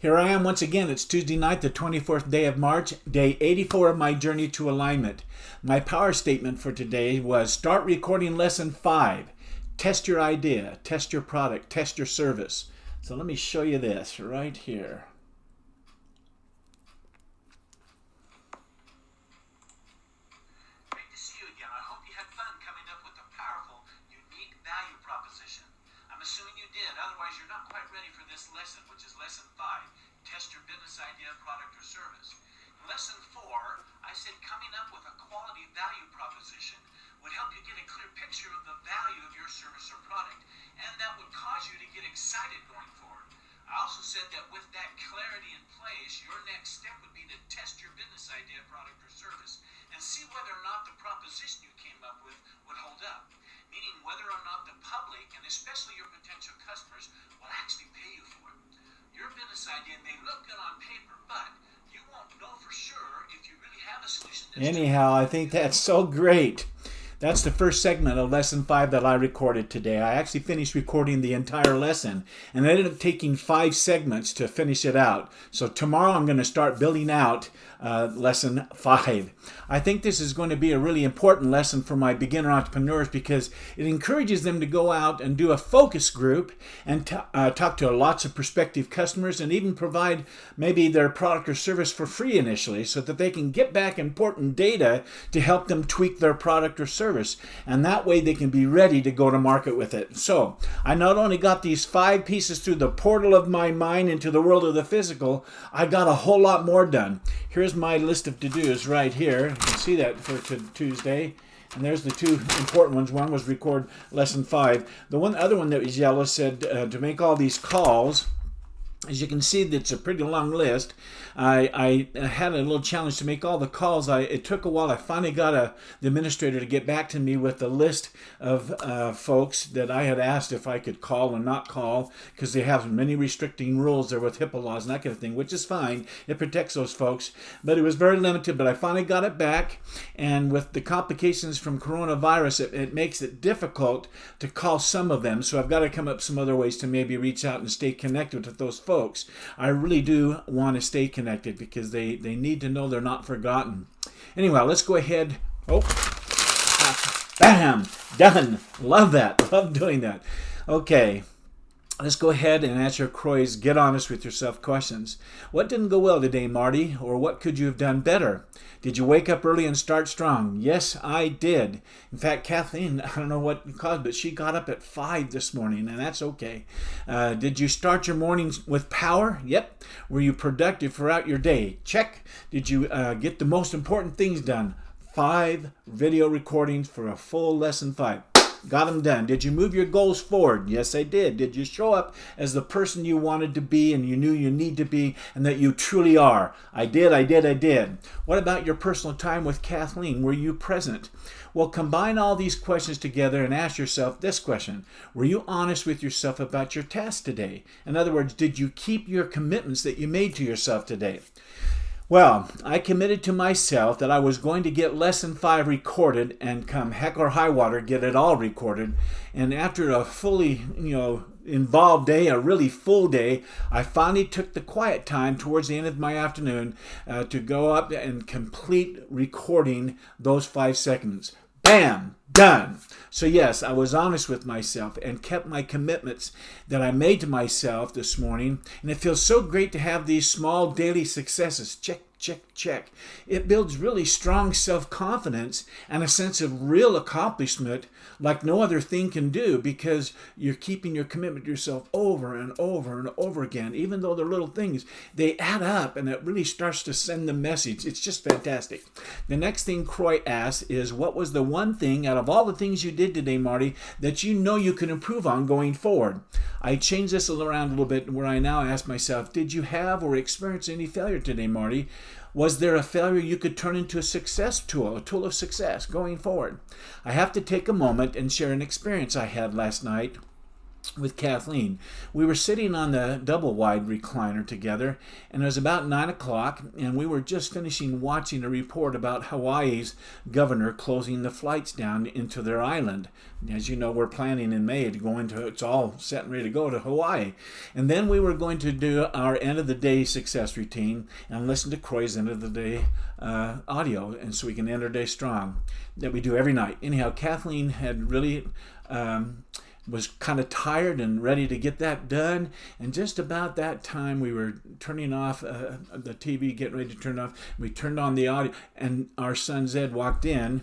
Here I am once again. It's Tuesday night, the 24th day of March, day 84 of my journey to alignment. My power statement for today was start recording lesson 5. Test your idea, test your product, test your service. So let me show you this right here. Great to see you again. I hope you had fun coming up with a powerful, unique value proposition. I'm assuming you did, otherwise you're not quite ready for this lesson, which is lesson 5. Test your business idea, product, or service. In lesson 4, I said coming up with a quality value proposition would help you get a clear picture of the value of your service or product, and that would cause you to get excited going forward. I also said that with that clarity in place, your next step would be to test your business idea, product, or service and see whether or not the proposition you came up with would hold up, meaning whether or not the public, and especially your potential customers, will actually pay you for it. Your business idea may look good on paper, but you won't know for sure if you really have a solution. Anyhow, I think that's so great. That's the first segment of lesson 5 that I recorded today. I actually finished recording the entire lesson, and I ended up taking 5 segments to finish it out. So tomorrow I'm going to start building out lesson 5. I think this is going to be a really important lesson for my beginner entrepreneurs because it encourages them to go out and do a focus group and talk to lots of prospective customers and even provide maybe their product or service for free initially so that they can get back important data to help them tweak their product or service. And that way they can be ready to go to market with it. So I not only got these 5 pieces through the portal of my mind into the world of the physical, I got a whole lot more done. Here's my list of to-dos right here. You can see that for Tuesday. And there's the 2 important ones. One was record lesson 5. The other one that was yellow said to make all these calls. As you can see, it's a pretty long list. I had a little challenge to make all the calls. It took a while. I finally got the administrator to get back to me with a list of folks that I had asked if I could call and not call because they have many restricting rules there with HIPAA laws and that kind of thing, which is fine. It protects those folks. But it was very limited, but I finally got it back. And with the complications from coronavirus, it makes it difficult to call some of them. So I've got to come up with some other ways to maybe reach out and stay connected with those folks. I really do want to stay connected because they need to know they're not forgotten. Anyway, let's go ahead. Oh, bam, done. Love that. Love doing that. Okay. Let's go ahead and answer Croy's get honest with yourself questions. What didn't go well today, Marty? Or what could you have done better? Did you wake up early and start strong? Yes, I did. In fact, Kathleen, I don't know what caused, but she got up at 5 this morning, and that's okay. Did you start your mornings with power? Yep. Were you productive throughout your day? Check. Did you get the most important things done? 5 video recordings for a full lesson 5. Got them done. Did you move your goals forward? Yes, I did. Did you show up as the person you wanted to be and you knew you need to be and that you truly are? I did. What about your personal time with Kathleen? Were you present? Well, combine all these questions together and ask yourself this question. Were you honest with yourself about your task today? In other words, did you keep your commitments that you made to yourself today? Well, I committed to myself that I was going to get lesson 5 recorded and come heck or high water, get it all recorded. And after a fully, involved day, a really full day, I finally took the quiet time towards the end of my afternoon to go up and complete recording those 5 seconds. Bam! Done. So yes, I was honest with myself and kept my commitments that I made to myself this morning. And it feels so great to have these small daily successes. Check, check, check. It builds really strong self-confidence and a sense of real accomplishment like no other thing can do because you're keeping your commitment to yourself over and over and over again. Even though they're little things, they add up and it really starts to send the message. It's just fantastic. The next thing Croy asks is, what was the one thing out of all the things you did today, Marty, that you know you can improve on going forward? I changed this around a little bit where I now ask myself, did you have or experience any failure today, Marty? Was there a failure you could turn into a success tool, a tool of success going forward? I have to take a moment and share an experience I had last night. with Kathleen. We were sitting on the double wide recliner together, and it was about 9 o'clock, and we were just finishing watching a report about Hawaii's governor closing the flights down into their island. As you know, we're planning in May to go into, it's all set and ready to go to Hawaii. And then we were going to do our end of the day success routine and listen to Croy's end of the day audio, and so we can end our day strong, that we do every night. Anyhow, Kathleen had really was kind of tired and ready to get that done, and just about that time we were turning off the TV, getting ready to turn it off. We turned on the audio, and our son Zed walked in,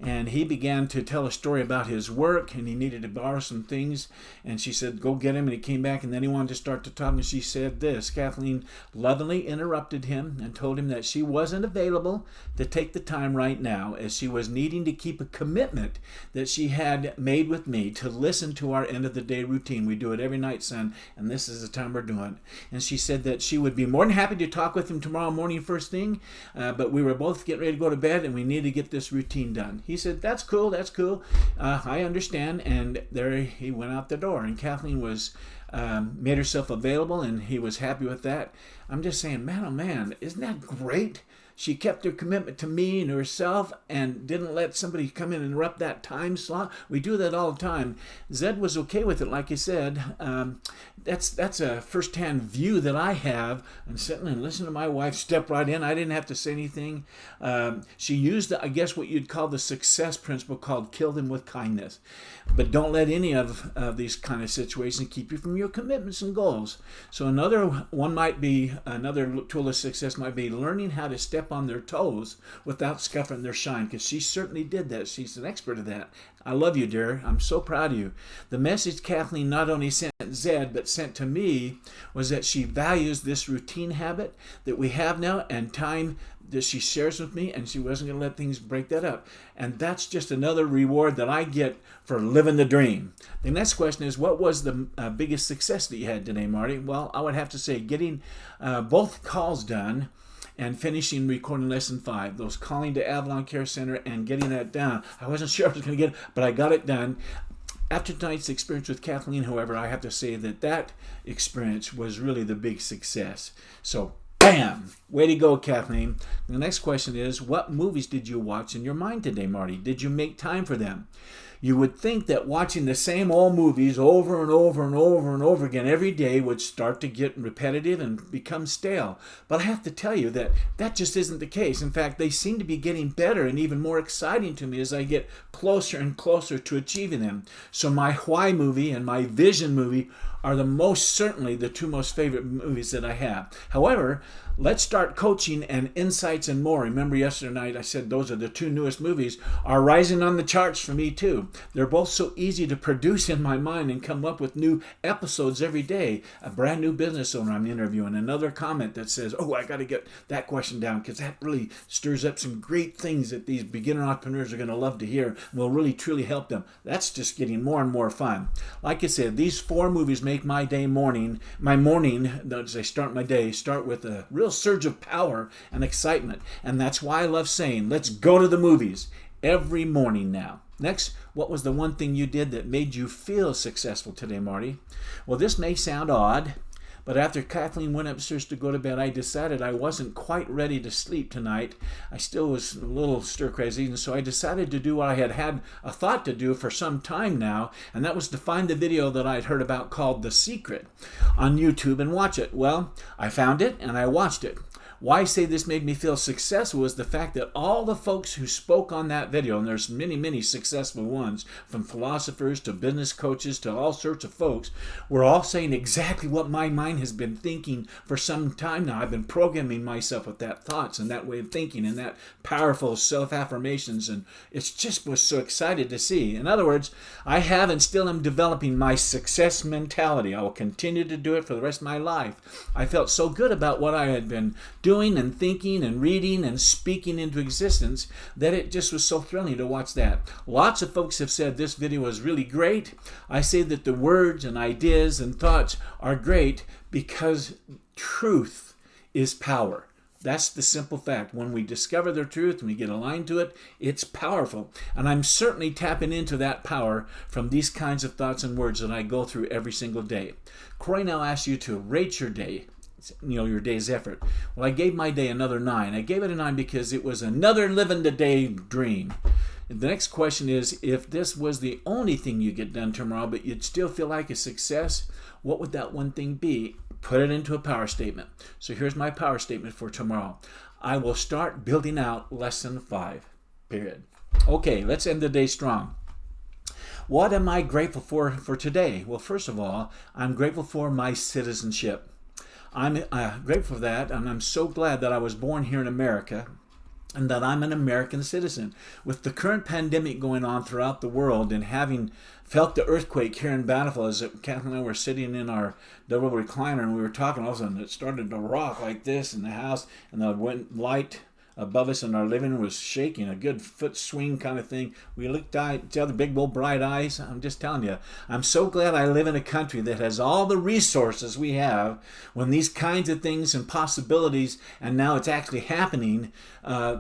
and he began to tell a story about his work, and he needed to borrow some things, and she said, go get him, and he came back, and then he wanted to start to talk, and she said this. Kathleen lovingly interrupted him and told him that she wasn't available to take the time right now, as she was needing to keep a commitment that she had made with me to listen to our end of the day routine. We do it every night, son, and this is the time we're doing it. And she said that she would be more than happy to talk with him tomorrow morning first thing, but we were both getting ready to go to bed, and we needed to get this routine done. He said, that's cool, I understand. And there he went out the door, and Kathleen was made herself available, and he was happy with that. I'm just saying, man, oh man, isn't that great? She kept her commitment to me and to herself and didn't let somebody come in and interrupt that time slot. We do that all the time. Zed was okay with it, like you said. That's a first-hand view that I have. I'm sitting and listening to my wife step right in. I didn't have to say anything. She used, I guess, what you'd call the success principle, called kill them with kindness. But don't let any of these kind of situations keep you from your commitments and goals. So another tool of success might be learning how to step on their toes without scuffing their shine, because she certainly did that. She's an expert at that. I love you, dear. I'm so proud of you. The message Kathleen not only sent Zed, but sent to me, was that she values this routine habit that we have now and time that she shares with me, and she wasn't going to let things break that up. And that's just another reward that I get for living the dream. The next question is, what was the biggest success that you had today, Marty? Well, I would have to say getting both calls done and finishing recording lesson 5, those calling to Avalon Care Center and getting that done. I wasn't sure I was going to get it, but I got it done. After tonight's experience with Kathleen, however, I have to say that experience was really the big success. So, bam! Way to go, Kathleen. The next question is, what movies did you watch in your mind today, Marty? Did you make time for them? You would think that watching the same old movies over and over and over and over again every day would start to get repetitive and become stale. But I have to tell you that just isn't the case. In fact, they seem to be getting better and even more exciting to me as I get closer and closer to achieving them. So my Why movie and my Vision movie are most certainly the two most favorite movies that I have. However, Let's Start Coaching and Insights and More, remember yesterday night I said those are the two newest movies, are rising on the charts for me too. They're both so easy to produce in my mind and come up with new episodes every day. A brand new business owner I'm interviewing, another comment that says, oh, I got to get that question down, because that really stirs up some great things that these beginner entrepreneurs are going to love to hear, will really truly help them. That's just getting more and more fun. Like I said, these 4 movies make my morning, as I start my day, start with a real surge of power and excitement. And that's why I love saying, let's go to the movies every morning now. Next, what was the one thing you did that made you feel successful today, Marty? Well, this may sound odd, but after Kathleen went upstairs to go to bed, I decided I wasn't quite ready to sleep tonight. I still was a little stir-crazy, and so I decided to do what I had a thought to do for some time now, and that was to find the video that I'd heard about called The Secret on YouTube and watch it. Well, I found it, and I watched it. Why I say this made me feel successful is the fact that all the folks who spoke on that video, and there's many, many successful ones, from philosophers to business coaches to all sorts of folks, were all saying exactly what my mind has been thinking for some time now. I've been programming myself with that thoughts and that way of thinking and that powerful self-affirmations, and it's just was so excited to see. In other words, I have and still am developing my success mentality. I will continue to do it for the rest of my life. I felt so good about what I had been doing and thinking and reading and speaking into existence that it just was so thrilling to watch that. Lots of folks have said this video is really great. I say that the words and ideas and thoughts are great because truth is power. That's the simple fact. When we discover the truth and we get aligned to it, it's powerful. And I'm certainly tapping into that power from these kinds of thoughts and words that I go through every single day. Corey now asks you to rate your day, your day's effort. Well, I gave my day another 9. I gave it a 9 because it was another living the day dream. The next question is, if this was the only thing you get done tomorrow, but you'd still feel like a success, what would that one thing be? Put it into a power statement. So here's my power statement for tomorrow. I will start building out lesson 5, period. Okay, let's end the day strong. What am I grateful for today? Well, first of all, I'm grateful for my citizenship. I'm grateful for that, and I'm so glad that I was born here in America and that I'm an American citizen. With the current pandemic going on throughout the world and having felt the earthquake here in Battlefield, as Kathleen and I were sitting in our double recliner and we were talking, all of a sudden it started to rock like this in the house, and the light above us in our living room was shaking, a good foot swing kind of thing. We looked at each other, big, bold, bright eyes. I'm just telling you, I'm so glad I live in a country that has all the resources we have when these kinds of things and possibilities, and now it's actually happening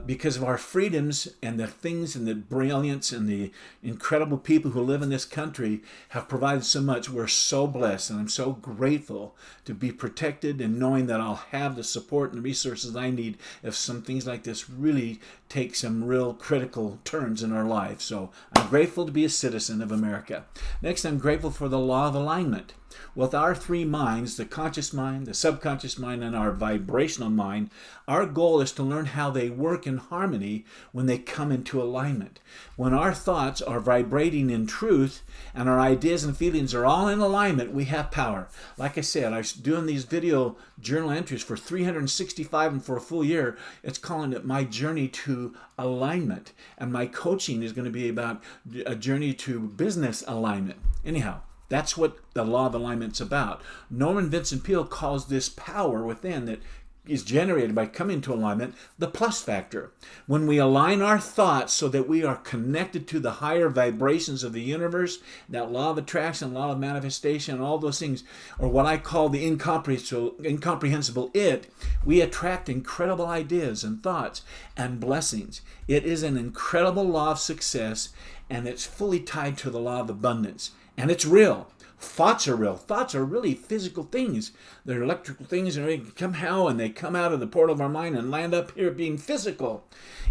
because of our freedoms and the things and the brilliance and the incredible people who live in this country have provided so much. We're so blessed, and I'm so grateful to be protected and knowing that I'll have the support and the resources I need if some things like this really take some real critical turns in our life. So I'm grateful to be a citizen of America. Next, I'm grateful for the law of alignment. With our 3 minds, the conscious mind, the subconscious mind, and our vibrational mind, our goal is to learn how they work in harmony when they come into alignment. When our thoughts are vibrating in truth and our ideas and feelings are all in alignment, we have power. Like I said, I was doing these video journal entries for 365 and for a full year. It's calling it my journey to alignment. And my coaching is going to be about a journey to business alignment. Anyhow, that's what the law of alignment's about. Norman Vincent Peale calls this power within that is generated by coming to alignment the plus factor. When we align our thoughts so that we are connected to the higher vibrations of the universe, that law of attraction, law of manifestation, all those things, or what I call the incomprehensible it, we attract incredible ideas and thoughts and blessings. It is an incredible law of success, and it's fully tied to the law of abundance. And it's real. Thoughts are real. Thoughts are really physical things. They're electrical things, and they come and they come out of the portal of our mind and land up here being physical.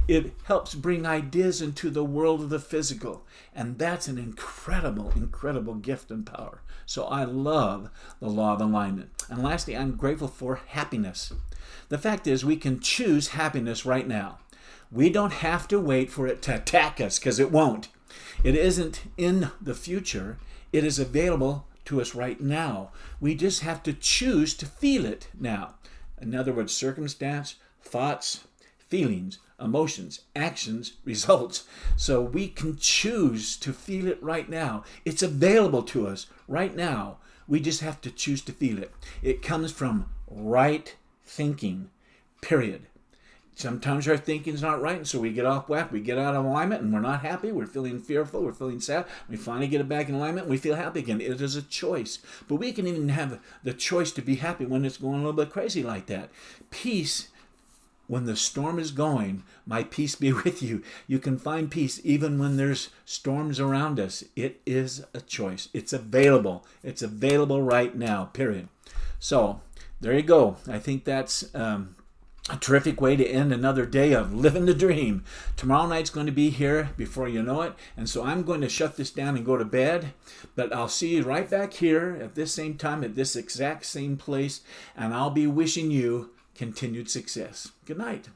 It helps bring ideas into the world of the physical. And that's an incredible, incredible gift and power. So I love the law of alignment. And lastly, I'm grateful for happiness. The fact is, we can choose happiness right now. We don't have to wait for it to attack us, because it won't. It isn't in the future. It is available to us right now. We just have to choose to feel it now. In other words, circumstance, thoughts, feelings, emotions, actions, results. So we can choose to feel it right now. It's available to us right now. We just have to choose to feel it. It comes from right thinking, period. Sometimes our thinking's not right, and so we get off whack, we get out of alignment, and we're not happy, we're feeling fearful, we're feeling sad. We finally get it back in alignment, and we feel happy again. It is a choice. But we can even have the choice to be happy when it's going a little bit crazy like that. Peace, when the storm is going, my peace be with you. You can find peace even when there's storms around us. It is a choice. It's available. It's available right now, period. So, there you go. I think that's a terrific way to end another day of living the dream. Tomorrow night's going to be here before you know it, and so I'm going to shut this down and go to bed, but I'll see you right back here at this same time, at this exact same place, and I'll be wishing you continued success. Good night.